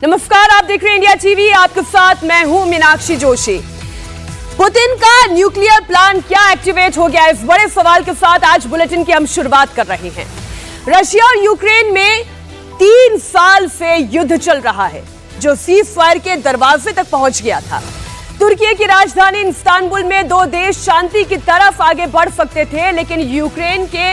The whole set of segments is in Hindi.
नमस्कार, आप देख रहे हैं इंडिया टीवी। आपके साथ मैं हूं मीनाक्षी जोशी। पुतिन का न्यूक्लियर प्लान क्या एक्टिवेट हो गया, इस बड़े सवाल के साथ आज बुलेटिन की हम शुरुआत कर रहे हैं। रशिया और यूक्रेन में 3 साल से युद्ध चल रहा है, जो सीज फायर के दरवाजे तक पहुंच गया था। तुर्की की राजधानी इस्तांबुल में 2 देश शांति की तरफ आगे बढ़ सकते थे, लेकिन यूक्रेन के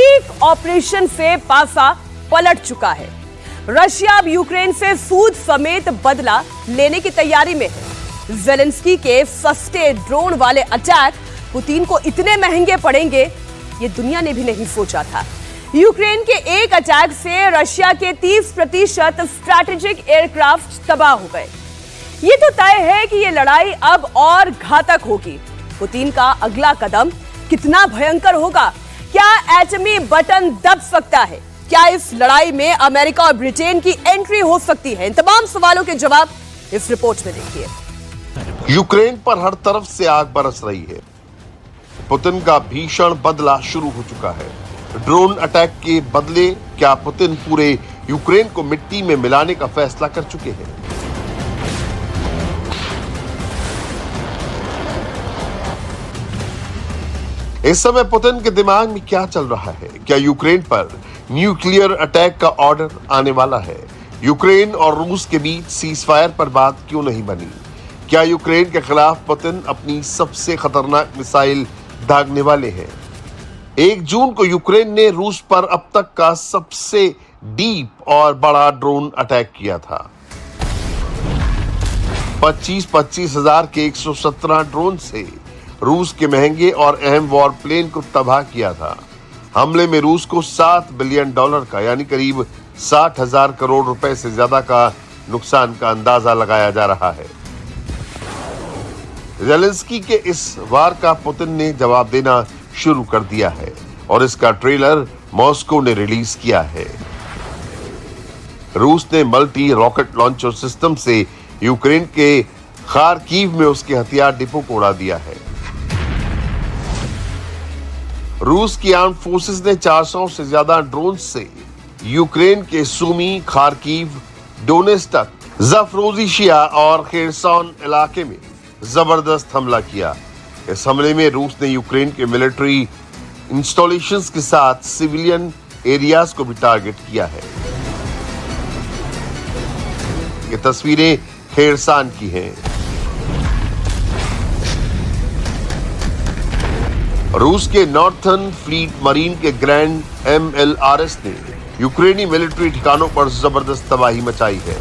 एक ऑपरेशन से पासा पलट चुका है। रशिया अब यूक्रेन से सूद समेत बदला लेने की तैयारी में है। ज़ेलेंस्की के सस्ते ड्रोन वाले अटैक पुतिन को इतने महंगे पड़ेंगे, ये दुनिया ने भी नहीं सोचा था। यूक्रेन के एक अटैक से रशिया के 30% स्ट्रैटेजिक एयरक्राफ्ट तबाह हो गए। ये तो तय है कि ये लड़ाई अब और घातक होगी। पुतिन का अगला कदम कितना भयंकर होगा? क्या एटमी बटन दब सकता है? क्या इस लड़ाई में अमेरिका और ब्रिटेन की एंट्री हो सकती है? इन तमाम सवालों के जवाब इस रिपोर्ट में देखिए। यूक्रेन पर हर तरफ से आग बरस रही है। पुतिन का भीषण बदला शुरू हो चुका है। ड्रोन अटैक के बदले क्या पुतिन पूरे यूक्रेन को मिट्टी में मिलाने का फैसला कर चुके हैं? इस समय पुतिन के दिमाग में क्या चल रहा है? क्या यूक्रेन पर न्यूक्लियर अटैक का ऑर्डर आने वाला है? यूक्रेन और रूस के बीच सीज फायर पर बात क्यों नहीं बनी? क्या यूक्रेन के खिलाफ पुतिन अपनी सबसे खतरनाक मिसाइल दागने वाले हैं? 1 जून को यूक्रेन ने रूस पर अब तक का सबसे डीप और बड़ा ड्रोन अटैक किया था। 25 हजार के 117 ड्रोन से रूस के महंगे और अहम वॉर प्लेन को तबाह किया था। हमले में रूस को $7 बिलियन का यानी करीब 60,000 करोड़ रुपए से ज्यादा का नुकसान का अंदाजा लगाया जा रहा है। ज़ेलेंस्की के इस वार का पुतिन ने जवाब देना शुरू कर दिया है और इसका ट्रेलर मॉस्को ने रिलीज किया है। रूस ने मल्टी रॉकेट लॉन्चर सिस्टम से यूक्रेन के खार्किव में उसके हथियार डिपो को उड़ा दिया है। रूस की आर्म्ड फोर्सेस ने 400 से ज्यादा ड्रोन से यूक्रेन के सूमी, खार्किव, डोनेत्स्क, ज़ापोरिज़िया और खेरसॉन इलाके में जबरदस्त हमला किया। इस हमले में रूस ने यूक्रेन के मिलिट्री इंस्टॉलेशंस के साथ सिविलियन एरियाज को भी टारगेट किया है। ये तस्वीरें खेरसान की हैं। रूस के नॉर्थर्न फ्लीट मरीन के ग्रैंड MLRS ने यूक्रेनी मिलिट्री ठिकानों पर जबरदस्त तबाही मचाई है।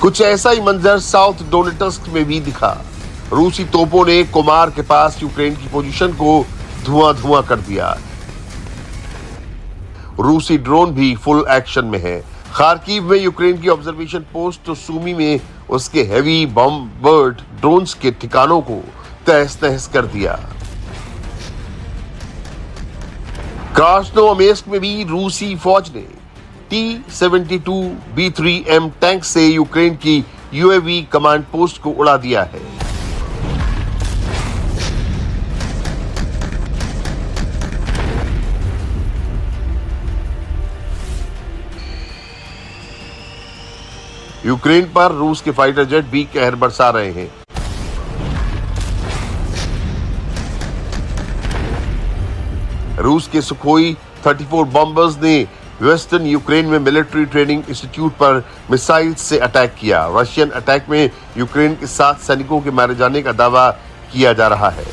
कुछ ऐसा ही मंजर साउथ डोनेट्स्क में भी दिखा। रूसी तोपों ने कोमार के पास यूक्रेन की पोजीशन को धुआं कर दिया। रूसी ड्रोन भी फुल एक्शन में है। खार्किव में यूक्रेन की ऑब्जर्वेशन पोस्ट तो सूमी में उसके हेवी बॉम्बर्ड ड्रोन्स के ठिकानों को तहस नहस कर दिया। क्रास्नोयार्स्क में भी रूसी फौज ने T-72B3M टैंक से यूक्रेन की UAV कमांड पोस्ट को उड़ा दिया है। यूक्रेन पर रूस के फाइटर जेट भी कहर बरसा रहे हैं। रूस के सुखोई 34 बॉम्बर्स ने वेस्टर्न यूक्रेन में मिलिट्री ट्रेनिंग इंस्टीट्यूट पर मिसाइल से अटैक किया। रशियन अटैक में यूक्रेन के 7 सैनिकों के मारे जाने का दावा किया जा रहा है।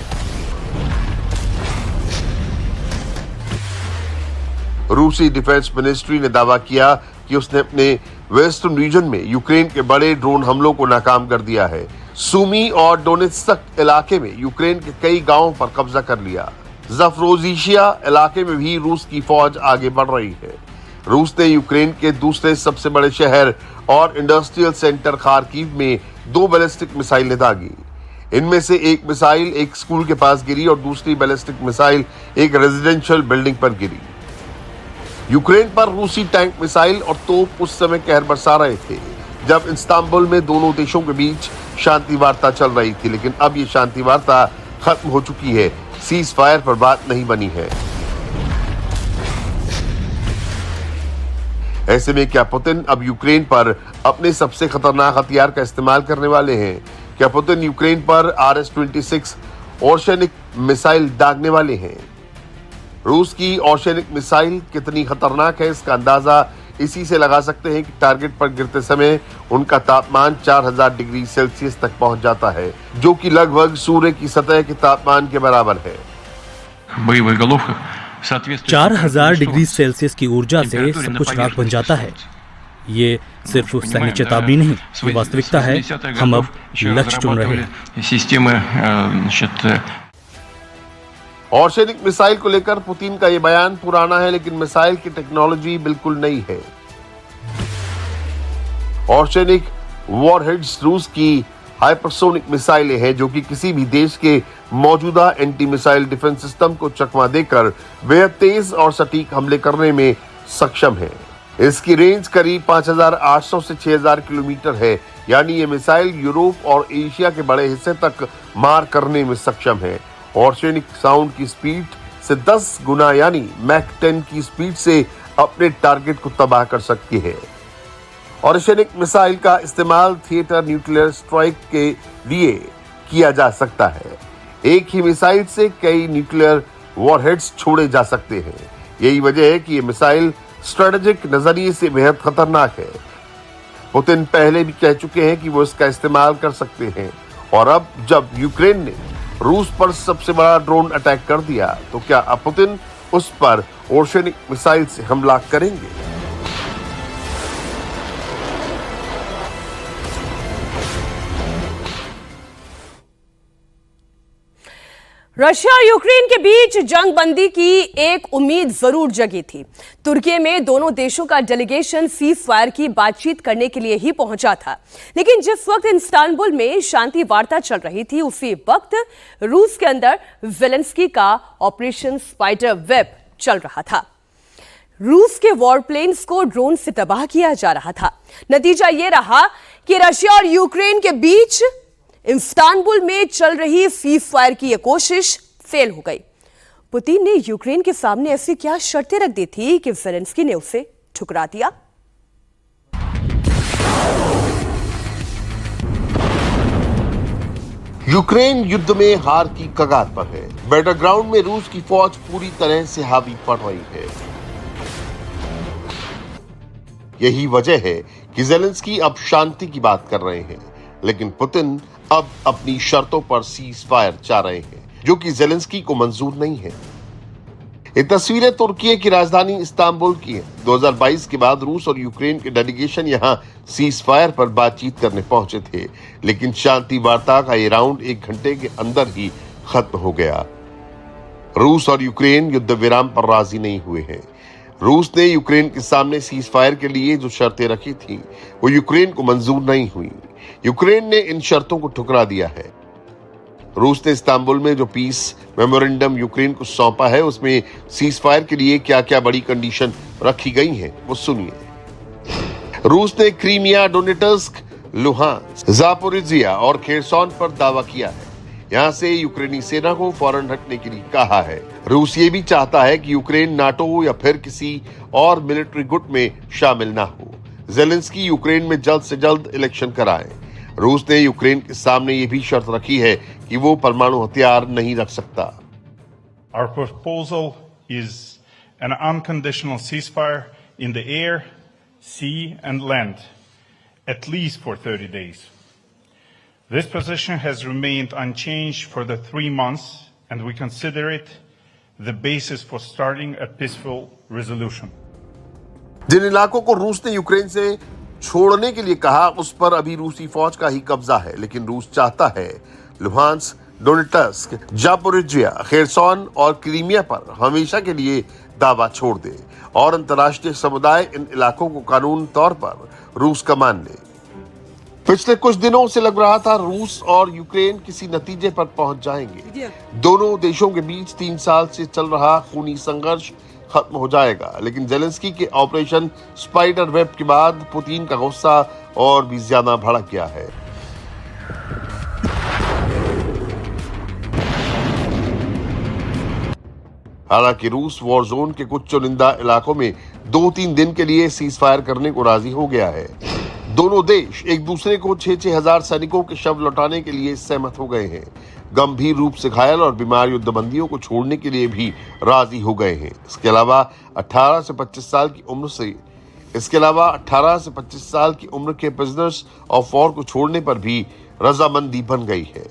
रूसी डिफेंस मिनिस्ट्री ने दावा किया कि उसने अपने वेस्टर्न रीजन में यूक्रेन के बड़े ड्रोन हमलों को नाकाम कर दिया है। सूमी और डोनेत्स्क इलाके में यूक्रेन के कई गांवों पर कब्जा कर लिया। ज़ापोरिज़िया इलाके में भी रूस की फौज आगे बढ़ रही है। रूस ने यूक्रेन के दूसरे सबसे बड़े शहर और इंडस्ट्रियल सेंटर खार्किव में 2 बैलिस्टिक मिसाइलें दागी। इनमें से एक मिसाइल एक स्कूल के पास गिरी और दूसरी बैलिस्टिक मिसाइल एक रेजिडेंशियल बिल्डिंग पर गिरी। यूक्रेन पर रूसी टैंक, मिसाइल और तोप उस समय कहर बरसा रहे थे जब इस्तांबुल में दोनों देशों के बीच शांति वार्ता चल रही थी, लेकिन अब ये शांति वार्ता खत्म हो चुकी है, सीज फायर पर बात नहीं बनी है। ऐसे में क्या पुतिन अब यूक्रेन पर अपने सबसे खतरनाक हथियार का इस्तेमाल करने वाले हैं? क्या पुतिन यूक्रेन पर RS-26 ओर्शेनिक मिसाइल दागने वाले हैं? रूस की ओर्शेनिक मिसाइल कितनी खतरनाक है, इसका अंदाजा इसी से लगा सकते हैं कि टारगेट पर गिरते समय उनका तापमान 4000 डिग्री सेल्सियस तक पहुंच जाता है, जो कि लगभग सूर्य की सतह के तापमान के बराबर है। 4000 डिग्री सेल्सियस की ऊर्जा से सब कुछ राख बन जाता है। ये सिर्फ सैन्य चेतावनी नहीं, ये वास्तविकता है। हम अब लक्ष्य चुन रहे हैं। ओर्शेनिक मिसाइल को लेकर पुतिन का ये बयान पुराना है, लेकिन मिसाइल की टेक्नोलॉजी बिल्कुल नई है। ओर्शेनिक वॉरहेड्स रूस की हाइपरसोनिक मिसाइलें हैं, जो कि किसी भी देश के मौजूदा एंटी मिसाइल डिफेंस सिस्टम को चकमा देकर बेहद तेज और सटीक हमले करने में सक्षम है। इसकी रेंज करीब 5800 से 6000 किलोमीटर है, यानी ये मिसाइल यूरोप और एशिया के बड़े हिस्से तक मार करने में सक्षम है। ओर्शेनिक साउंड की स्पीड से 10 गुना यानी मैक 10 की स्पीड से अपने टारगेट को तबाह कर सकती है। ओर्शेनिक मिसाइल का इस्तेमाल थिएटर न्यूक्लियर स्ट्राइक के लिए किया जा सकता है। एक ही मिसाइल से कई न्यूक्लियर वॉरहेड्स छोड़े जा सकते हैं। यही वजह है कि ये मिसाइल स्ट्रेटेजिक नजरिए से बेहद खतरनाक है। पुतिन पहले भी कह चुके हैं कि वो इसका इस्तेमाल कर सकते हैं, और अब जब यूक्रेन ने रूस पर सबसे बड़ा ड्रोन अटैक कर दिया, तो क्या अब पुतिन उस पर ओर्शेनिक मिसाइल से हमला करेंगे? रशिया और यूक्रेन के बीच जंग बंदी की एक उम्मीद जरूर जगी थी। तुर्की में दोनों देशों का डेलीगेशन सीज फायर की बातचीत करने के लिए ही पहुंचा था, लेकिन जिस वक्त इस्तांबुल में शांति वार्ता चल रही थी, उसी वक्त रूस के अंदर ज़ेलेंस्की का ऑपरेशन स्पाइडर वेब चल रहा था। रूस के वॉरप्लेन्स को ड्रोन से तबाह किया जा रहा था। नतीजा यह रहा कि रशिया और यूक्रेन के बीच इस्तांबुल में चल रही सीज फायर की यह कोशिश फेल हो गई। पुतिन ने यूक्रेन के सामने ऐसी क्या शर्तें रख दी थी कि ज़ेलेंस्की ने उसे ठुकरा दिया? यूक्रेन युद्ध में हार की कगार पर है। बैटलग्राउंड में रूस की फौज पूरी तरह से हावी पड़ रही है। यही वजह है कि ज़ेलेंस्की अब शांति की बात कर रहे हैं, लेकिन पुतिन अब अपनी शर्तों पर सीज फायर चाह रहे हैं, जो कि ज़ेलेंस्की को मंजूर नहीं है। ये तस्वीरें तुर्की की राजधानी इस्तांबुल की है। 2022 के बाद रूस और यूक्रेन के डेलीगेशन यहां सीज फायर पर बातचीत करने पहुंचे थे, लेकिन शांति वार्ता का ये राउंड 1 घंटे के अंदर ही खत्म हो गया। रूस और यूक्रेन युद्ध विराम पर राजी नहीं हुए हैं। रूस ने यूक्रेन के सामने सीज फायर के लिए जो शर्तें रखी थी, वो यूक्रेन को मंजूर नहीं हुई। यूक्रेन ने इन शर्तों को ठुकरा दिया है। रूस ने इस्तांबुल में जो पीस मेमोरेंडम यूक्रेन को सौंपा है, उसमें सीज फायर के लिए क्या क्या बड़ी कंडीशन रखी गई हैं, वो सुनिए। रूस ने क्रीमिया, डोनेट्स्क, लुहांस्क, जापोरिजिया और खेरसॉन पर दावा किया है। यहां से यूक्रेनी सेना को फौरन हटने के लिए कहा है। रूस ये भी चाहता है कि यूक्रेन नाटो या फिर किसी और मिलिट्री गुट में शामिल ना हो। ज़ेलेंस्की यूक्रेन में जल्द से जल्द इलेक्शन कराए। रूस ने यूक्रेन के सामने ये भी शर्त रखी है कि वो परमाणु हथियार नहीं रख सकता। Our proposal is an unconditional ceasefire in the air, sea and land, at least for 30 days. This position has remained unchanged for the 3 months, and we consider it the basis for starting a peaceful resolution. जिन इलाकों को रूस ने यूक्रेन से छोड़ने के लिए कहा, उस पर अभी रूसी फौज का ही कब्जा है, लेकिन रूस चाहता है लुहांस्क, डोनेट्स्क, जापोरिजिया, खेरसॉन और क्रीमिया पर हमेशा के लिए दावा छोड़ दे और अंतर्राष्ट्रीय समुदाय इन इलाकों को कानून तौर पर रूस का मान ले। पिछले कुछ दिनों से लग रहा था रूस और यूक्रेन किसी नतीजे पर पहुंच जाएंगे। दोनों देशों के बीच 3 साल से चल रहा खूनी संघर्ष खत्म हो जाएगा। लेकिन जेलेंस्की के ऑपरेशन स्पाइडर वेब के बाद पुतिन का गुस्सा और भी ज्यादा भड़क गया है। हालांकि रूस वॉर जोन के कुछ चुनिंदा इलाकों में 2-3 दिन के लिए सीज फायर करने को राजी हो गया है। दोनों देश एक दूसरे को 6-6 हजार सैनिकों के शव लौटाने के लिए सहमत हो गए हैं। गंभीर रूप से घायल और बीमार युद्धबंदियों को छोड़ने के लिए भी राजी हो गए हैं। इसके अलावा 18 से 25 साल की उम्र के प्रिजनर्स ऑफ वॉर को छोड़ने पर भी रजामंदी बन गई है।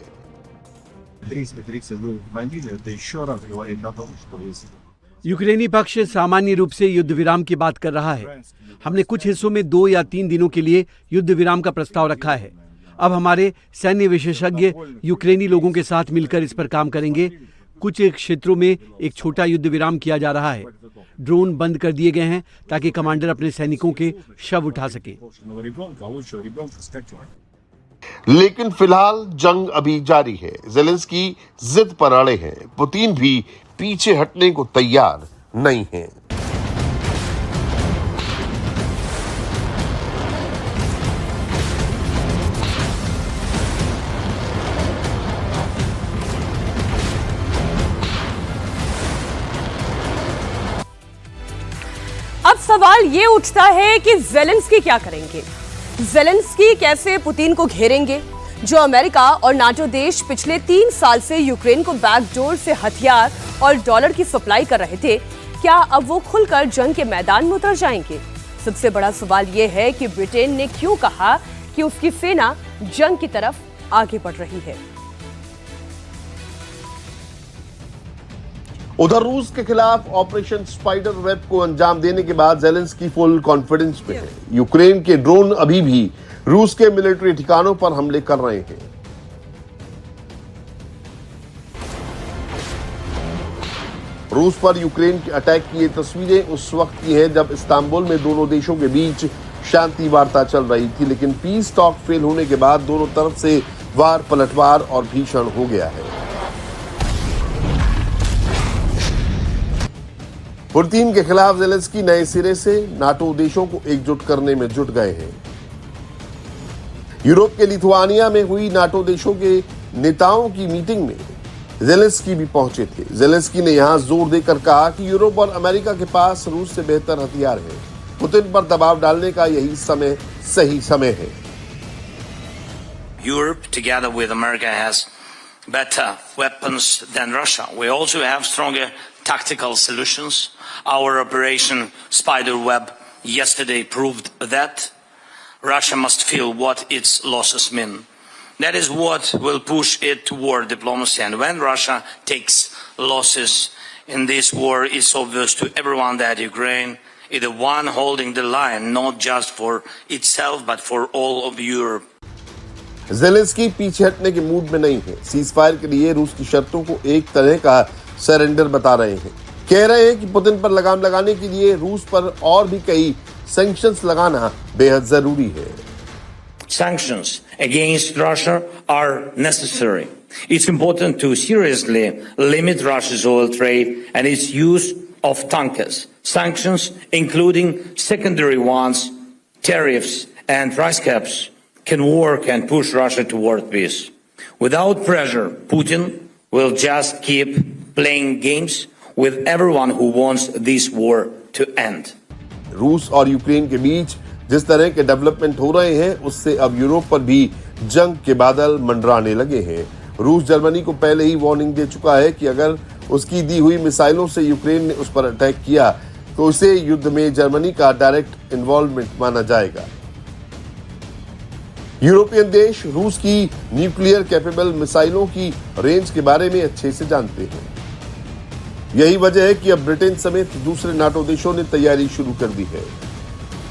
यूक्रेनी पक्ष सामान्य रूप से युद्ध विराम की बात कर रहा है। हमने कुछ हिस्सों में 2 या 3 दिनों के लिए युद्ध विराम का प्रस्ताव रखा है। अब हमारे सैन्य विशेषज्ञ यूक्रेनी लोगों के साथ मिलकर इस पर काम करेंगे। कुछ क्षेत्रों में एक छोटा युद्ध विराम किया जा रहा है। ड्रोन बंद कर दिए गए हैं ताकि कमांडर अपने सैनिकों के शव उठा सके। लेकिन फिलहाल जंग अभी जारी है। जेलेंस्की जिद पर अड़े हैं। पुतिन भी पीछे हटने को तैयार नहीं है। अब सवाल ये उठता है कि जेलेंस्की क्या करेंगे। जेलेंस्की कैसे पुतिन को घेरेंगे? जो अमेरिका और नाटो देश पिछले 3 साल से यूक्रेन को बैकडोर से हथियार और डॉलर की सप्लाई कर रहे थे, क्या अब वो खुलकर जंग के मैदान में उतर जाएंगे? सबसे बड़ा सवाल यह है कि ब्रिटेन ने क्यों कहा कि उसकी सेना जंग की तरफ आगे बढ़ रही है। उधर रूस के खिलाफ ऑपरेशन स्पाइडर वेब को अंजाम देने के बाद जेलेंस्की फुल कॉन्फिडेंस में है। यूक्रेन के ड्रोन अभी भी रूस के मिलिट्री ठिकानों पर हमले कर रहे हैं। रूस पर यूक्रेन के अटैक की ये तस्वीरें उस वक्त की हैं जब इस्तांबुल में दोनों देशों के बीच शांति वार्ता चल रही थी। लेकिन पीस टॉक फेल होने के बाद दोनों तरफ से वार पलटवार और भीषण हो गया है। पुतिन के खिलाफ जेलेंस्की नए सिरे से नाटो देशों को एकजुट करने में जुट गए हैं। यूरोप के लिथुआनिया में हुई नाटो देशों के नेताओं की मीटिंग में जेलेंस्की भी पहुंचे थे। जेलेंस्की ने यहां जोर देकर कहा कि यूरोप और अमेरिका के पास रूस से बेहतर हथियार है। पुतिन पर दबाव डालने का यही सही समय है। Europe, together with America, has better weapons than Russia. We also have stronger tactical solutions. Our Operation Spiderweb yesterday proved that Russia must feel what its losses mean. That is what will push it toward diplomacy. And when Russia takes losses in this war, it's obvious to everyone that Ukraine is the one holding the line, not just for itself, but for all of Europe. Zelensky पीछे हटने के मूड में नहीं है। सीज फायर के लिए रूस की शर्तों को एक तरह का सरेंडर बता रहे हैं। कह रहे हैं कि पुतिन पर लगाम लगाने के लिए रूस पर और भी कई सैंक्शंस लगाना बेहद जरूरी है। Sanctions against Russia are necessary. It's important to seriously limit Russia's oil trade and its use of tankers. Sanctions, including secondary ones, tariffs and price caps, can work and push Russia toward peace. Without pressure, Putin will just keep playing games with everyone who wants this war to end. रूस और यूक्रेन के बीच जिस तरह के डेवलपमेंट हो रहे हैं, उससे अब यूरोप पर भी जंग के बादल मंडराने लगे हैं। रूस जर्मनी को पहले ही वार्निंग दे चुका है कि अगर उसकी दी हुई मिसाइलों से यूक्रेन ने उस पर अटैक किया तो उसे युद्ध में जर्मनी का डायरेक्ट इन्वॉल्वमेंट माना जाएगा। यूरोपियन देश रूस की न्यूक्लियर कैपेबल मिसाइलों की रेंज के बारे में अच्छे से जानते हैं। यही वजह है कि अब ब्रिटेन समेत दूसरे नाटो देशों ने तैयारी शुरू कर दी है।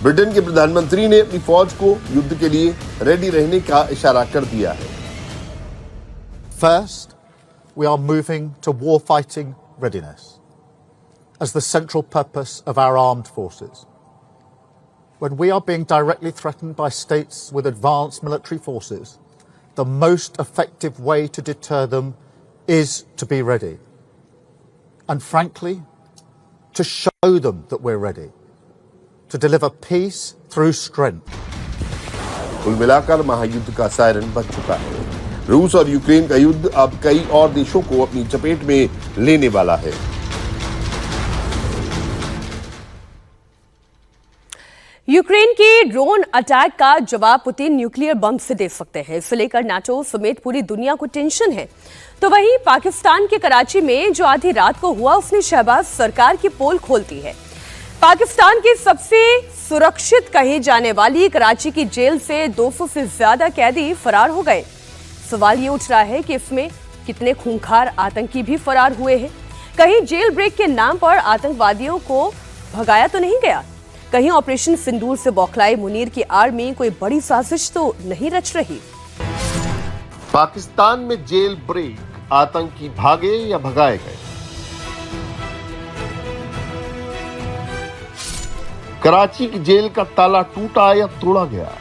ब्रिटेन के प्रधानमंत्री ने अपनी फौज को युद्ध के लिए रेडी रहने का इशारा कर दिया है। First, we are moving to war fighting readiness as the central purpose of our armed forces. When we are being directly threatened by states with advanced military forces, the most effective way to deter them is to be ready. And frankly, to show show them that we're ready to deliver peace through strength. कुल मिलाकर महायुद्ध का सायरन बज चुका है। रूस और यूक्रेन का युद्ध अब कई और देशों को अपनी चपेट में लेने वाला है। यूक्रेन के ड्रोन अटैक का जवाब पुतिन न्यूक्लियर बम से दे सकते हैं। इसे लेकर नाटो समेत पूरी दुनिया को टेंशन है। तो वहीं पाकिस्तान के कराची में जो आधी रात को हुआ, उसने शहबाज सरकार की पोल खोल दी है। पाकिस्तान की सबसे सुरक्षित कही जाने वाली कराची की जेल से 200 से ज्यादा कैदी फरार हो गए। सवाल ये उठ रहा है कि इसमें कितने खूंखार आतंकी भी फरार हुए हैं। कहीं जेल ब्रेक के नाम पर आतंकवादियों को भगाया तो नहीं गया? कहीं ऑपरेशन सिंदूर से बौखलाए मुनीर की आर्मी कोई बड़ी साजिश तो नहीं रच रही? पाकिस्तान में जेल ब्रेक, आतंकी भागे या भगाए गए? कराची की जेल का ताला टूटा या तोड़ा गया?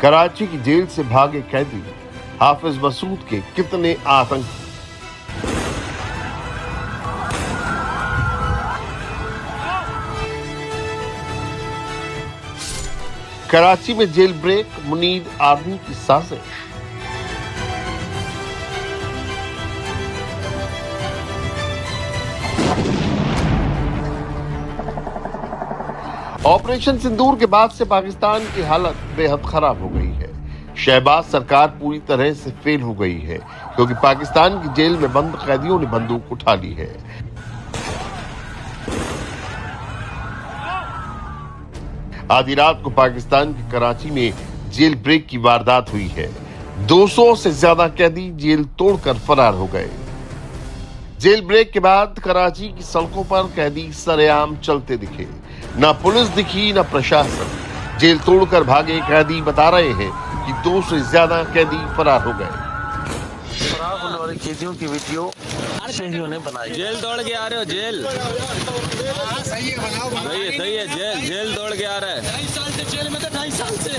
कराची की जेल से भागे कैदी हाफिज मसूद के कितने आतंकी? कराची में जेल ब्रेक, मुनीर आर्मी की साजिश। ऑपरेशन सिंदूर के बाद से पाकिस्तान की हालत बेहद खराब हो गई है। शहबाज सरकार पूरी तरह से फेल हो गई है, क्योंकि पाकिस्तान की जेल में बंद कैदियों ने बंदूक उठा ली है। आधी रात को पाकिस्तान की कराची में जेल ब्रेक की वारदात हुई है। 200 से ज्यादा कैदी जेल तोड़कर फरार हो गए। जेल ब्रेक के बाद कराची की सड़कों पर कैदी सरेआम चलते दिखे। ना पुलिस दिखी ना प्रशासन। जेल तोड़कर भागे कैदी बता रहे हैं कि 200 से ज्यादा कैदी फरार हो गए। फरार होने वाले कैदियों की वीडियो शहरियों ने बनाई। जेल दौड़ के आ रहे हो? जेल सही है। जेल दौड़ के आ रहा है। 2.5 साल से जेल में, तो 2.5 साल से।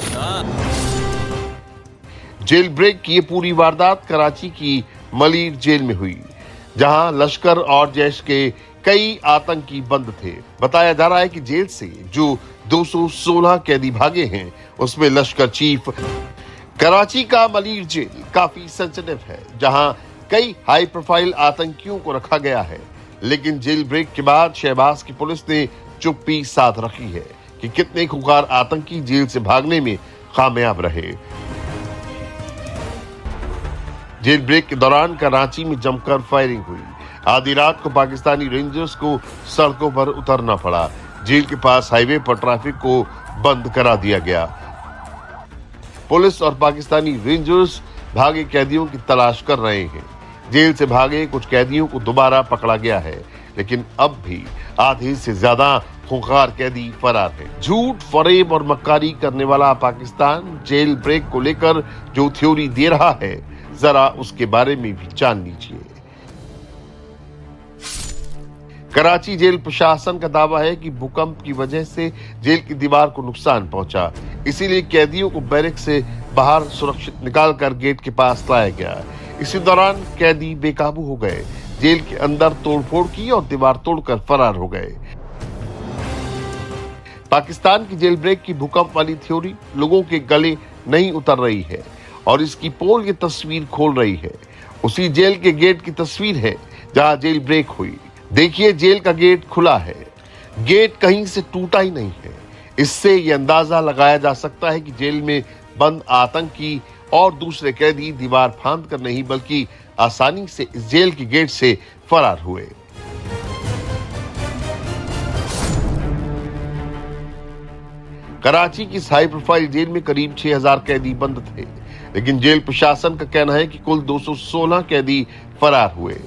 जेल ब्रेक की ये पूरी वारदात कराची की मलीर जेल में हुई, जहां लश्कर और जैश के कई आतंकी बंद थे। बताया जा रहा है कि जेल से जो 216 कैदी भागे हैं, उसमें लश्कर चीफ। कराची का मलीर जेल काफी सेंसिटिव है, जहां कई हाई प्रोफाइल आतंकियों को रखा गया है। लेकिन जेल ब्रेक के बाद शहबाज की पुलिस ने चुप्पी साध रखी है कि कितने खुंखार आतंकी जेल से भागने में कामयाब रहे। जेल ब्रेक के दौरान कराची में जमकर फायरिंग हुई। आधी रात को पाकिस्तानी रेंजर्स को सड़कों पर उतरना पड़ा। जेल के पास हाईवे पर ट्रैफिक को बंद करा दिया गया। पुलिस और पाकिस्तानी रेंजर्स भागे कैदियों की तलाश कर रहे हैं। जेल से भागे कुछ कैदियों को दोबारा पकड़ा गया है, लेकिन अब भी आधे से ज्यादा खूंखार कैदी फरार हैं। झूठ, फरेब और मक्कारी करने वाला पाकिस्तान जेल ब्रेक को लेकर जो थ्योरी दे रहा है, जरा उसके बारे में भी जान लीजिए। कराची जेल प्रशासन का दावा है कि भूकंप की वजह से जेल की दीवार को नुकसान पहुंचा, इसीलिए कैदियों को बैरक से बाहर सुरक्षित निकालकर गेट के पास लाया गया। इसी दौरान कैदी बेकाबू हो गए, जेल के अंदर तोड़फोड़ की और दीवार तोड़कर फरार हो गए। पाकिस्तान की जेल ब्रेक की भूकंप वाली थ्योरी लोगों के गले नहीं उतर रही है और इसकी पोल ये तस्वीर खोल रही है। उसी जेल के गेट की तस्वीर है जहां जेल ब्रेक हुई। देखिए, जेल का गेट खुला है, गेट कहीं से टूटा ही नहीं है। इससे यह अंदाजा लगाया जा सकता है कि जेल में बंद आतंकी और दूसरे कैदी दीवार फांद कर नहीं, बल्कि आसानी से इस जेल के गेट से फरार हुए। कराची की हाई प्रोफाइल जेल में करीब 6000 कैदी बंद थे, लेकिन जेल प्रशासन का कहना है कि कुल 216 कैदी फरार हुए,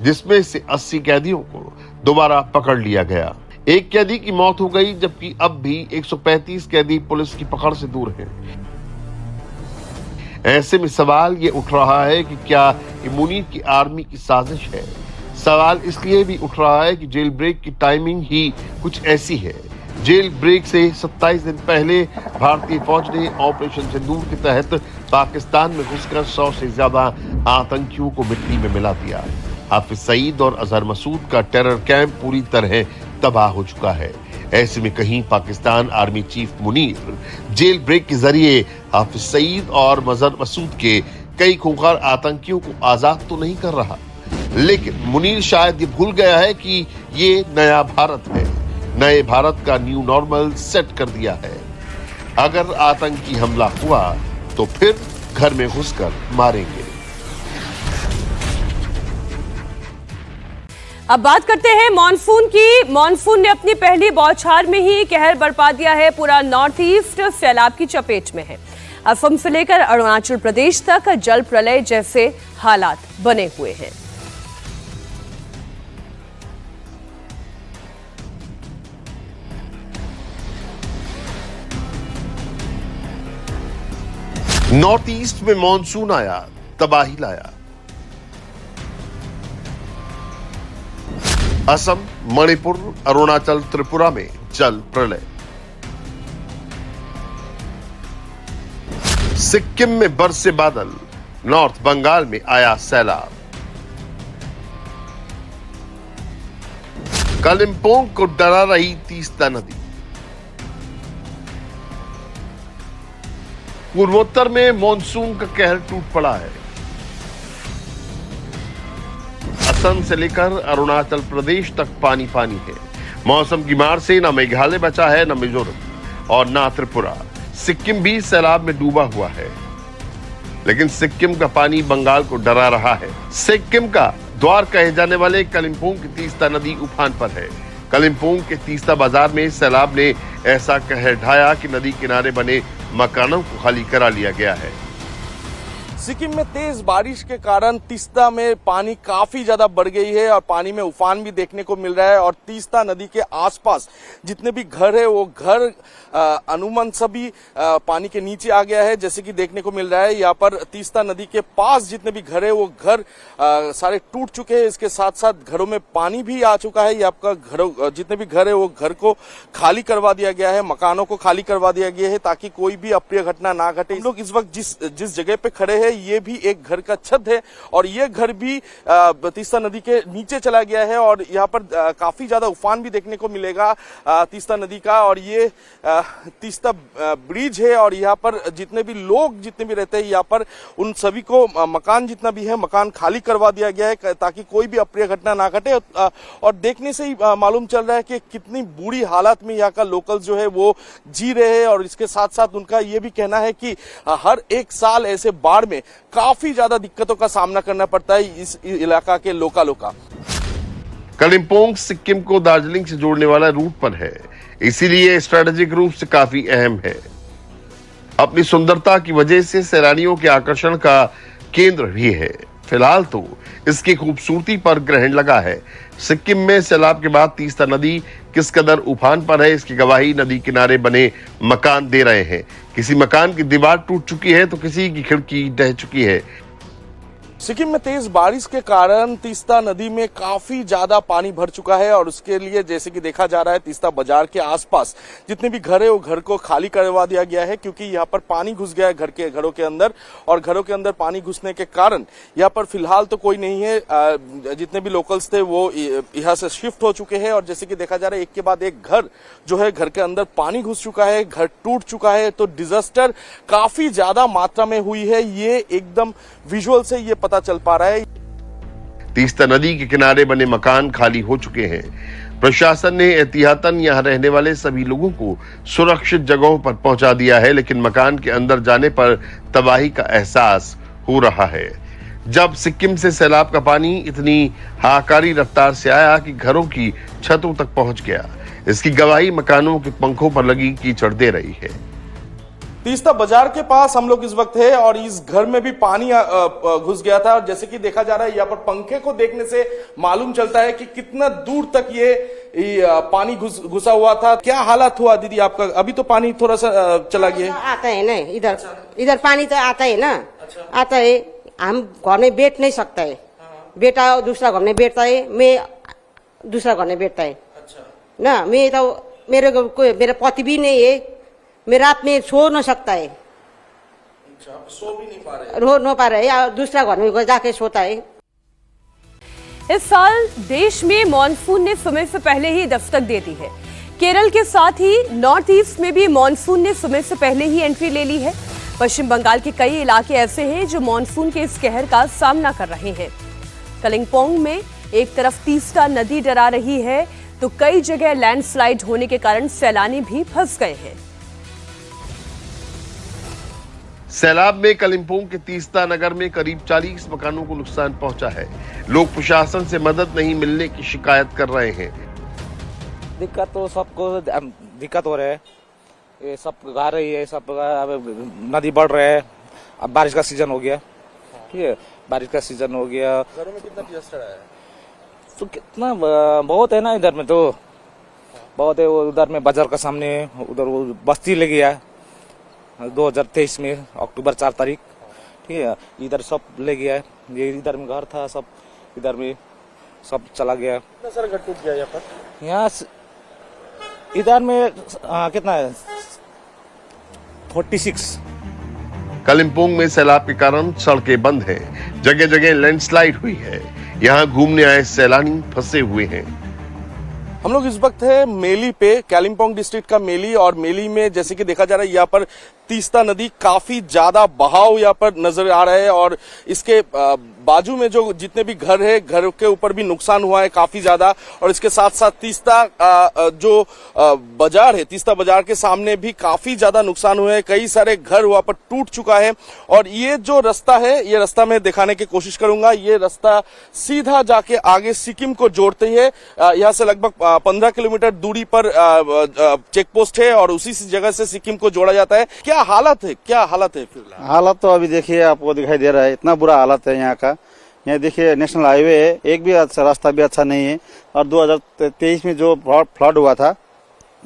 जिसमें से 80 कैदियों को दोबारा पकड़ लिया गया। एक कैदी की मौत हो गई, जबकि अब भी 135 कैदी पुलिस की पकड़ से दूर हैं। ऐसे में सवाल ये उठ रहा है कि क्या ये मुनीर की आर्मी की साजिश है। सवाल इसलिए भी उठ रहा है कि जेल ब्रेक की टाइमिंग ही कुछ ऐसी है जेल ब्रेक से 27 दिन पहले भारतीय फौज ने ऑपरेशन सिंदूर के तहत पाकिस्तान में घुसकर 100 से ज्यादा आतंकियों को मिट्टी में मिला दिया। हाफिज सईद और अजहर मसूद का टेरर कैंप पूरी तरह तबाह हो चुका है। ऐसे में कहीं Pakistan army chief Munir jail break के जरिए हाफिज सईद और अजहर मसूद के कई खूंखार आतंकियों को आजाद तो नहीं कर रहा, लेकिन मुनीर शायद ये भूल गया है कि ये नया भारत है। नए भारत का न्यू नॉर्मल सेट कर दिया है। अगर आतंकी हमला हुआ तो फिर घर में घुसकर मारेंगे। अब बात करते हैं मॉनसून की। मॉनसून ने अपनी पहली बौछार में ही कहर बरपा दिया है। पूरा नॉर्थ ईस्ट सैलाब की चपेट में है। असम से लेकर अरुणाचल प्रदेश तक जल प्रलय जैसे हालात बने हुए हैं। नॉर्थ ईस्ट में मॉनसून आया, तबाही लाया। असम, मणिपुर, अरुणाचल, त्रिपुरा में जल प्रलय। सिक्किम में बरसे बादल, नॉर्थ बंगाल में आया सैलाब। कालिम्पोंग को डरा रही तीस्ता नदी। पूर्वोत्तर में मॉनसून का कहर टूट पड़ा है। असम से लेकर अरुणाचल प्रदेश तक पानी पानी है। मौसम की मार से न मेघालय बचा है, न मिजोरम और न त्रिपुरा। सिक्किम भी सैलाब में डूबा हुआ है, लेकिन सिक्किम का पानी बंगाल को डरा रहा है। सिक्किम का द्वार कहे जाने वाले कालिम्पोंग की तीस्ता नदी उफान पर है। कालिम्पोंग के तीस्ता बाजार में सैलाब ने ऐसा कहर ढाया कि नदी किनारे बने मकानों को खाली करा लिया गया है। सिक्किम में तेज बारिश के कारण तीस्ता में पानी काफी ज्यादा बढ़ गई है और पानी में उफान भी देखने को मिल रहा है। और तीस्ता नदी के आसपास जितने भी घर है वो घर अनुमान सभी पानी के नीचे आ गया है, जैसे कि देखने को मिल रहा है। यहाँ पर तीस्ता नदी के पास जितने भी घर है वो घर सारे टूट चुके हैं। इसके साथ साथ घरों में पानी भी आ चुका है। यहाँ का घरों जितने भी घर है वो घर को खाली करवा दिया गया है, मकानों को खाली करवा दिया गया है ताकि कोई भी अप्रिय घटना ना घटे। हम लोग इस वक्त जिस जगह पे खड़े हैं ये भी एक घर का छत है और ये घर भी तीस्ता नदी के नीचे चला गया है और यहाँ पर काफी ज्यादा उफान भी देखने को मिलेगा तीस्ता नदी का। और ये तीस्ता ब्रिज है और यहाँ पर जितने भी लोग जितने भी रहते हैं यहाँ पर उन सभी को मकान जितना भी है मकान खाली करवा दिया गया है ताकि कोई भी अप्रिय घटना ना घटे। और देखने से ही मालूम चल रहा है कि कितनी बुरी हालत में यहाँ का लोकल जो है वो जी रहे हैं। और इसके साथ साथ उनका ये भी कहना है कि हर एक साल ऐसे बाढ़ में काफी ज्यादा दिक्कतों का सामना करना पड़ता है इस इलाका के लोकलों का। कालिम्पोंग सिक्किम को दार्जिलिंग से जोड़ने वाला रूट पर है, इसीलिए स्ट्रेटेजिक रूप से काफी अहम है। अपनी सुंदरता की वजह से सैलानियों के आकर्षण का केंद्र भी है। फिलहाल तो इसकी खूबसूरती पर ग्रहण लगा है। सिक्किम में सैलाब के बाद तीस्ता नदी किस कदर उफान पर है इसकी गवाही नदी किनारे बने मकान दे रहे हैं। किसी मकान की दीवार टूट चुकी है तो किसी की खिड़की ढह चुकी है। सिक्किम में तेज बारिश के कारण तीस्ता नदी में काफी ज्यादा पानी भर चुका है और उसके लिए जैसे कि देखा जा रहा है तीस्ता बाजार के आसपास जितने भी घर है वो घर को खाली करवा दिया गया है क्योंकि यहाँ पर पानी घुस गया है घरों के अंदर। और घरों के अंदर पानी घुसने के कारण यहाँ पर फिलहाल तो कोई नहीं है। जितने भी लोकल्स थे वो यहाँ से शिफ्ट हो चुके हैं और जैसे कि देखा जा रहा है एक के बाद एक घर जो है घर के अंदर पानी घुस चुका है, घर टूट चुका है। तो डिजास्टर काफी ज्यादा मात्रा में हुई है, ये एकदम विजुअल से ये पता चल पा रहा है। तीस्ता नदी के किनारे बने मकान खाली हो चुके हैं। प्रशासन ने एहतियातन यहां रहने वाले सभी लोगों को सुरक्षित जगहों पर पहुंचा दिया है, लेकिन मकान के अंदर जाने पर तबाही का एहसास हो रहा है। जब सिक्किम से सैलाब का पानी इतनी हाहाकारी रफ्तार से आया कि घरों की छतों तक पहुंच गया, इसकी गवाही मकानों के पंखों पर लगी कीचड़ दे रही है। तीस्ता बाजार के पास हम लोग इस वक्त है और इस घर में भी पानी घुस गया था। जैसे कि देखा जा रहा है यहाँ पर पंखे को देखने से मालूम चलता है कि कितना दूर तक ये पानी घुसा हुआ था। क्या हालत हुआ दीदी आपका? अभी तो पानी थोड़ा सा चला गया है। आता है ना इधर पानी तो आता है ना। आता है, हम घर में बैठ नहीं सकता है। बेटा दूसरा घर में बैठता है, मैं दूसरा घर में बैठता है ना। मैं तो मेरा पति भी नहीं है, मैं रात में सो न सकता है, सो भी नहीं पा रहे, रो न पा रहे, या दूसरा घर में जाके सोता है। इस साल देश में मॉनसून ने समय से पहले ही दस्तक दे दी है। केरल के साथ ही नॉर्थ ईस्ट में भी मॉनसून ने समय से पहले ही एंट्री ले ली है। पश्चिम बंगाल के कई इलाके ऐसे हैं जो मॉनसून के इस कहर का सामना कर रहे हैं। कलिम्पोंग में एक तरफ तीस्ता नदी डरा रही है तो कई जगह लैंडस्लाइड होने के कारण सैलानी भी फंस गए हैं। सैलाब में कलिम्पोंग के तीस्ता नगर में करीब 40 मकानों को नुकसान पहुंचा है। लोग प्रशासन से मदद नहीं मिलने की शिकायत कर रहे हैं। दिक्कत तो सबको दिक्कत हो रहा है, ये सब गा रही है, सब नदी बढ़ रहा है। अब बारिश का सीजन हो गया, ठीक है, बारिश का सीजन हो गया। घरों में कितना डिजास्टर आया है? तो कितना बहुत है ना, इधर में तो बहुत है। वो उधर में बाजार का सामने उधर वो बस्ती ले गया 2023 में अक्टूबर 4 तारीख, ठीक है, इधर सब ले गया है। ये इधर में घर था, सब इधर में सब चला गया। कितना सारा घर टूट गया यहाँ पर? यहाँ इधर में कितना है 46। कलिम्पोंग में सैलाब के कारण सड़कें बंद हैं, जगह जगह लैंडस्लाइड हुई है। यहाँ घूमने आए सैलानी फंसे हुए हैं। हम लोग इस वक्त है मेली पे, कालिम्पोंग डिस्ट्रिक्ट का मेली, और मेली में जैसे कि देखा जा रहा है यहाँ पर तीस्ता नदी काफी ज्यादा बहाव यहाँ पर नजर आ रहा है, और इसके बाजू में जो जितने भी घर है, घर के ऊपर भी नुकसान हुआ है काफी ज्यादा। और इसके साथ साथ तीस्ता जो बाजार है, तीस्ता बाजार के सामने भी काफी ज्यादा नुकसान हुए हैं। कई सारे घर वहां पर टूट चुका है। और ये जो रास्ता है, ये रास्ता मैं दिखाने की कोशिश करूंगा। ये रास्ता सीधा जाके आगे सिक्किम को जोड़ते है। यहाँ से लगभग 15 किलोमीटर दूरी पर चेक पोस्ट है और उसी जगह से सिक्किम को जोड़ा जाता है। क्या हालत है, क्या हालत है? हालत तो अभी देखिए आपको दिखाई दे रहा है, इतना बुरा हालत है यहाँ का। यहाँ देखिए नेशनल हाईवे है, एक भी अच्छा रास्ता भी अच्छा नहीं है। और 2023 में जो फ्लड हुआ था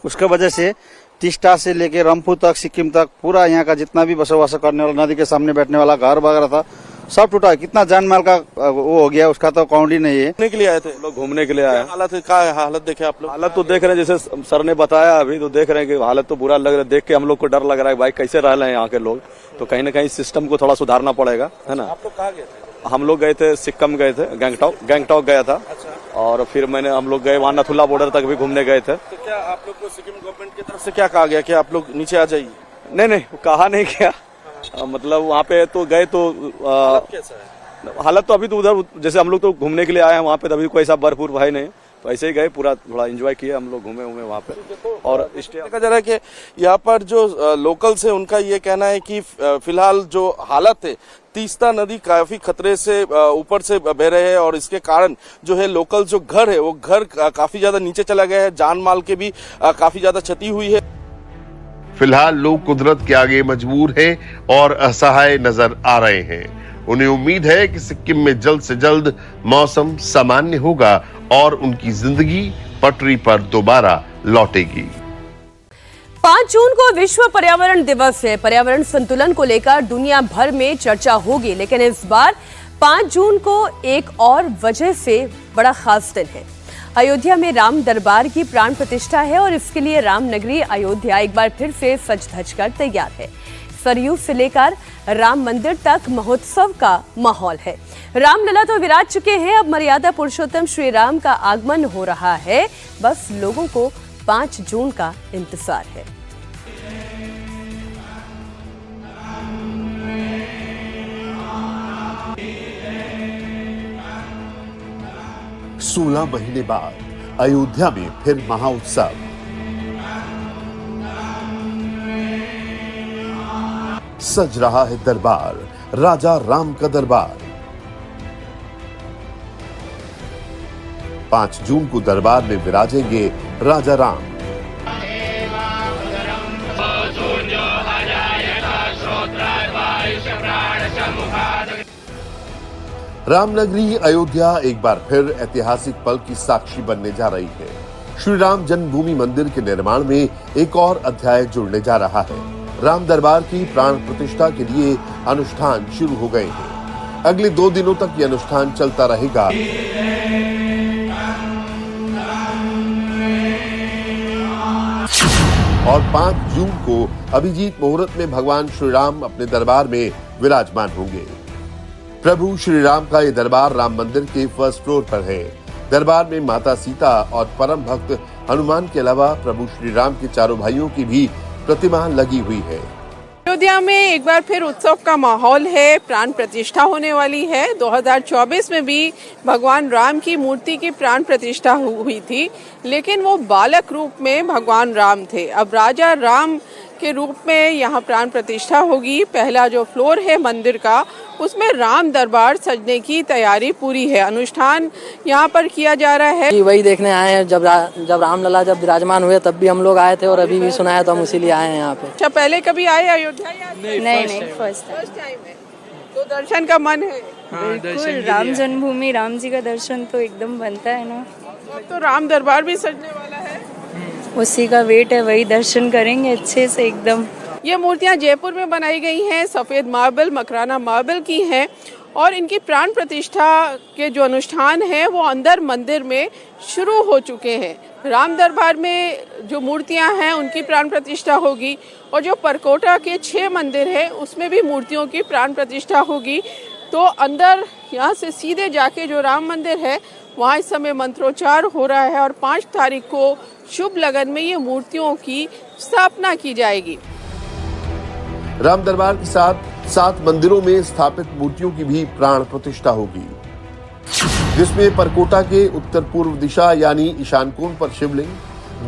उसके वजह से तीस्ता से लेके रंफू तक, सिक्किम तक पूरा यहाँ का जितना भी बसोबास करने वाला, नदी के सामने बैठने वाला घर वगैरह था, सब टूटा। कितना जान माल का वो हो गया, उसका तो काउंट ही नहीं है। घूमने के लिए आए थे लोग, घूमने के लिए आए। हालत है, क्या है हालत? देखे आप लोग? हालत तो देख रहे हैं, जैसे सर ने बताया अभी, तो देख रहे हैं कि हालत तो बुरा लग रहा है। देख के हम लोग को डर लग रहा है, भाई कैसे रह रहे हैं यहाँ के लोग। तो कहीं ना कहीं सिस्टम को थोड़ा सुधारना पड़ेगा, है ना। आप लोग कहाँ गए थे? हम लोग गए थे सिक्किम, गए थे गैंगटॉक गया था। अच्छा। और फिर हम लोग गए वहाँ नथुला बॉर्डर तक भी घूमने गए थे। तो क्या आप लोग को सिक्किम गवर्नमेंट की तरफ से क्या कहा गया कि आप लोग नीचे आ जाइए? नहीं, कहा नहीं क्या, मतलब वहाँ पे तो गए तो कैसा है हालत? तो अभी तो उधर जैसे हम लोग तो घूमने के लिए आए हैं, वहाँ पे तभी कोई ऐसा बर्फ भाई नहीं, तो ऐसे ही गए, पूरा थोड़ा एंजॉय किया हम लोग, घूमे वहाँ पे। और देखा जा रहा है कि यहाँ पर जो लोकल्स है उनका ये कहना है कि फिलहाल जो हालत है, तीस्ता नदी काफी खतरे से ऊपर से बह रहे हैं, और इसके कारण जो है लोकल जो घर है वो घर काफी ज्यादा नीचे चला गया है। जान माल के भी काफी ज्यादा क्षति हुई है। फिलहाल लोग कुदरत के आगे मजबूर हैं और असहाय नजर आ रहे हैं। उन्हें उम्मीद है कि सिक्किम में जल्द से जल्द मौसम सामान्य होगा और उनकी जिंदगी पटरी पर दोबारा लौटेगी। 5 जून को विश्व पर्यावरण दिवस है। पर्यावरण संतुलन को लेकर दुनिया भर में चर्चा होगी, लेकिन इस बार 5 जून को एक और वजह से बड़ा खास दिन है। अयोध्या में राम दरबार की प्राण प्रतिष्ठा है और इसके लिए राम नगरी अयोध्या एक बार फिर से सज धज कर तैयार है। सरयू से लेकर राम मंदिर तक महोत्सव का माहौल है। रामलला तो विराज चुके हैं, अब मर्यादा पुरुषोत्तम श्री राम का आगमन हो रहा है। बस लोगों को 5 जून का इंतजार है। सोलह महीने बाद अयोध्या में फिर महाउत्सव। सज रहा है दरबार, राजा राम का दरबार। 5 जून को दरबार में विराजेंगे राजा राम। रामनगरी अयोध्या एक बार फिर ऐतिहासिक पल की साक्षी बनने जा रही है। श्री राम जन्मभूमि मंदिर के निर्माण में एक और अध्याय जुड़ने जा रहा है। राम दरबार की प्राण प्रतिष्ठा के लिए अनुष्ठान शुरू हो गए हैं। अगले 2 दिनों तक यह अनुष्ठान चलता रहेगा। और 5 जून को अभिजीत मुहूर्त में भगवान श्री राम अपने दरबार में विराजमान होंगे। प्रभु श्री राम का ये दरबार राम मंदिर के फर्स्ट फ्लोर पर है। दरबार में माता सीता और परम भक्त हनुमान के अलावा प्रभु श्री राम के चारों भाइयों की भी प्रतिमा लगी हुई है। अयोध्या में एक बार फिर उत्सव का माहौल है, प्राण प्रतिष्ठा होने वाली है। 2024 में भी भगवान राम की मूर्ति की प्राण प्रतिष्ठा हुई थी, लेकिन वो बालक रूप में भगवान राम थे। अब राजा राम के रूप में यहाँ प्राण प्रतिष्ठा होगी। पहला जो फ्लोर है मंदिर का, उसमें राम दरबार सजने की तैयारी पूरी है। अनुष्ठान यहाँ पर किया जा रहा है। वही देखने आए हैं, जब रामलला जब विराजमान हुए तब भी हम लोग आए थे और अभी भी सुना है तो हम इसीलिए आए हैं यहाँ पे। अच्छा, पहले कभी आए अयोध्या? नहीं, फर्स्ट टाइम है। तो दर्शन का मन है? बिल्कुल, राम जन्मभूमि, राम जी का दर्शन तो एकदम बनता है ना। अब तो राम दरबार भी सजने वाला है, उसी का वेट है, वही दर्शन करेंगे अच्छे से एकदम। ये मूर्तियां जयपुर में बनाई गई हैं, सफेद मार्बल, मकराना मार्बल की हैं और इनकी प्राण प्रतिष्ठा के जो अनुष्ठान है वो अंदर मंदिर में शुरू हो चुके हैं। राम दरबार में जो मूर्तियां हैं उनकी प्राण प्रतिष्ठा होगी और जो परकोटा के 6 मंदिर हैं उसमें भी मूर्तियों की प्राण प्रतिष्ठा होगी। तो अंदर यहाँ से सीधे जाके जो राम मंदिर है वहाँ इस समय मंत्रोच्चार हो रहा है और 5 तारीख को शुभ लगन में ये मूर्तियों की स्थापना की जाएगी। राम दरबार के साथ 7 मंदिरों में स्थापित मूर्तियों की भी प्राण प्रतिष्ठा होगी, जिसमें परकोटा के उत्तर पूर्व दिशा यानी ईशान कोण पर शिवलिंग,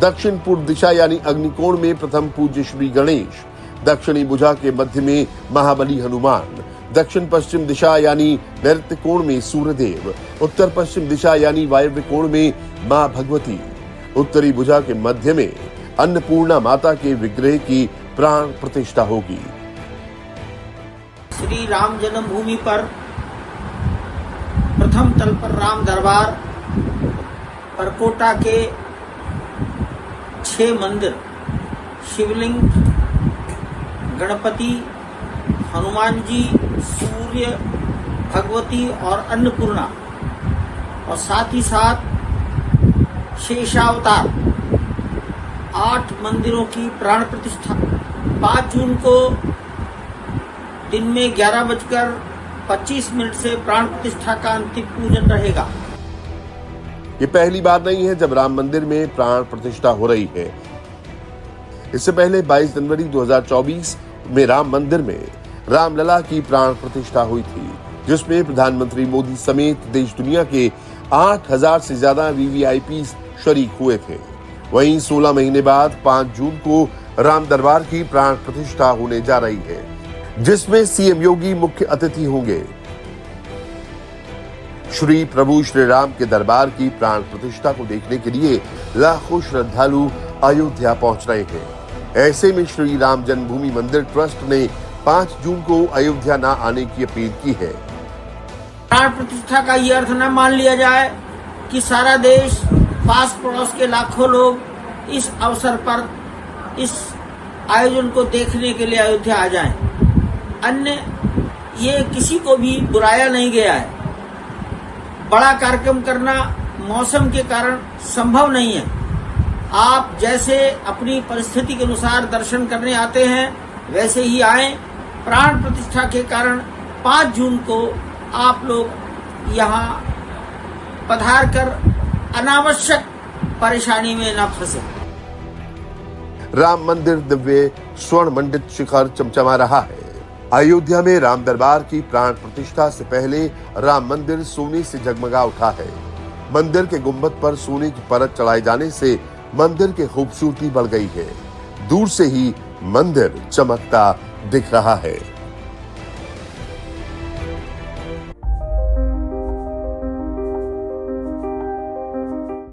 दक्षिण पूर्व दिशा यानी अग्निकोण में प्रथम पूज्य श्री गणेश, दक्षिणी भुजा के मध्य में महाबली हनुमान, दक्षिण पश्चिम दिशा यानी नैऋत्य कोण में सूर्यदेव, उत्तर पश्चिम दिशा यानी वायव्य कोण में मां भगवती, उत्तरी भुजा के मध्य में अन्नपूर्णा माता के विग्रह की प्राण प्रतिष्ठा होगी। श्री राम जन्मभूमि पर प्रथम तल पर राम दरबार, परकोटा के 6 मंदिर, शिवलिंग, गणपति, हनुमान जी, सूर्य, भगवती और अन्नपूर्णा और साथ ही साथ शेषावतार, 8 मंदिरों की प्राण प्रतिष्ठा। 5 जून को दिन में 11:25 से प्राण प्रतिष्ठा का अंतिम पूजन रहेगा। ये पहली बार नहीं है जब राम मंदिर में प्राण प्रतिष्ठा हो रही है। इससे पहले 22 जनवरी 2024 में राम मंदिर में रामलला की प्राण प्रतिष्ठा हुई थी, जिसमें प्रधानमंत्री मोदी समेत देश दुनिया के 8000 से ज्यादा वीवीआईपी शरीक हुए थे। वहीं 16 महीने बाद 5 जून को राम दरबार की प्राण प्रतिष्ठा होने जा रही है, जिसमें सीएम योगी मुख्य अतिथि होंगे। श्री प्रभु श्री राम के दरबार की प्राण प्रतिष्ठा को देखने के लिए लाखों श्रद्धालु अयोध्या पहुंच रहे हैं। ऐसे में श्री राम जन्मभूमि मंदिर ट्रस्ट ने 5 जून को अयोध्या न आने की अपील की है। प्राण प्रतिष्ठा का ये अर्थ न मान लिया जाए कि सारा देश, पास पड़ोस के लाखों लोग इस अवसर पर इस आयोजन को देखने के लिए अयोध्या आ जाएं। अन्य ये किसी को भी बुराया नहीं गया है। बड़ा कार्यक्रम करना मौसम के कारण संभव नहीं है। आप जैसे अपनी परिस्थिति के अनुसार दर्शन करने आते हैं वैसे ही आएं। प्राण प्रतिष्ठा के कारण 5 जून को आप लोग यहाँ पधार कर अनावश्यक परेशानी में न फंसे। राम मंदिर दिव्य स्वर्ण मंडित शिखर चमचमा रहा है। अयोध्या में राम दरबार की प्राण प्रतिष्ठा से पहले राम मंदिर सोने से जगमगा उठा है। मंदिर के गुंबद पर सोने की परत चढ़ाए जाने से मंदिर की खूबसूरती बढ़ गई है। दूर से ही मंदिर चमकता दिख रहा है।